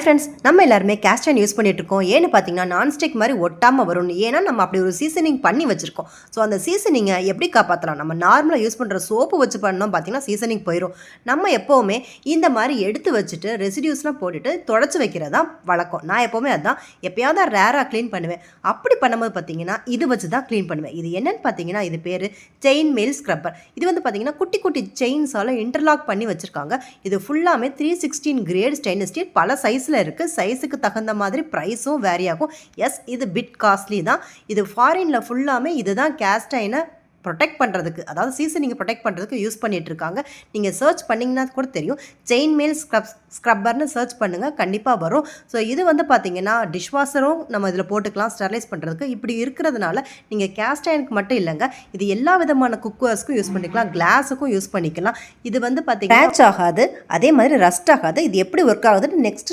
Friends, நம்ம எல்லாருமே caste iron use பண்ணிட்டு இருக்கோம். ஏன்னு பார்த்தீங்கன்னா நான்ஸ்டிக் மாதிரி ஒட்டாமல் வரும்னு. ஏன்னா நம்ம அப்படி ஒரு சீசனிங் பண்ணி வச்சிருக்கோம். ஸோ அந்த சீசனிங்கை எப்படி காப்பாற்றலாம்? நம்ம நார்மலாக யூஸ் பண்ணுற சோப்பு வச்சு பண்ணோம் பார்த்தீங்கன்னா சீசனிங் போயிடும். நம்ம எப்போவுமே இந்த மாதிரி எடுத்து வச்சுட்டு ரெசிடியூஸ்லாம் போட்டுட்டு தொடச்சி வைக்கிறது தான் வழக்கம். நான் எப்போவுமே அதுதான் எப்போயாவது ரேராக க்ளீன் பண்ணுவேன். அப்படி பண்ணும்போது பார்த்தீங்கன்னா இது வச்சு தான் க்ளீன் பண்ணுவேன். இது என்னன்னு பார்த்தீங்கன்னா இது பேர் செயின் மெயில் ஸ்க்ரப்பர். இது வந்து பார்த்தீங்கன்னா குட்டி குட்டி செயின்ஸால் இன்டர்லாக் பண்ணி வச்சுருக்காங்க. இது ஃபுல்லாமே 316 கிரேட் ஸ்டெயின்லெஸ் ஸ்டீல். பல சைஸில் இருக்குது. சைஸுக்கு தகுந்த மாதிரி ப்ரைஸும் வேரி ஆகும். எஸ், இது பிட் காஸ்ட்லி தான். இது ஃபாரினில் ஃபுல்லாமே இதுதான் கேஸ்ட் அயர்னை ப்ரொடெக்ட் பண்ணுறதுக்கு, அதாவது சீசனிங்கை ப்ரொடெக்ட் பண்ணுறதுக்கு யூஸ் பண்ணிகிட்ருக்காங்க. நீங்கள் சர்ச் பண்ணிங்கன்னா கூட தெரியும். செயின் மெயில் ஸ்க்ரப்பர்னு சர்ச் பண்ணுங்கள், கண்டிப்பாக வரும். ஸோ இது வந்து பார்த்தீங்கன்னா டிஷ்வாஷரும் நம்ம இதில் போட்டுக்கலாம் ஸ்டெர்லைஸ் பண்ணுறதுக்கு. இப்படி இருக்கிறதுனால நீங்கள் கேஸ்ட் அயர்னுக்கு மட்டும் இல்லைங்க, இது எல்லா விதமான குக்கர்ஸ்க்கும் யூஸ் பண்ணிக்கலாம், கிளாஸுக்கும் யூஸ் பண்ணிக்கலாம். இது வந்து பார்த்தீங்கன்னா ஸ்க்ராட்ச் ஆகாது, அதே மாதிரி ரஸ்ட் ஆகாது. இது எப்படி ஒர்க் ஆகுதுன்னு நெக்ஸ்ட்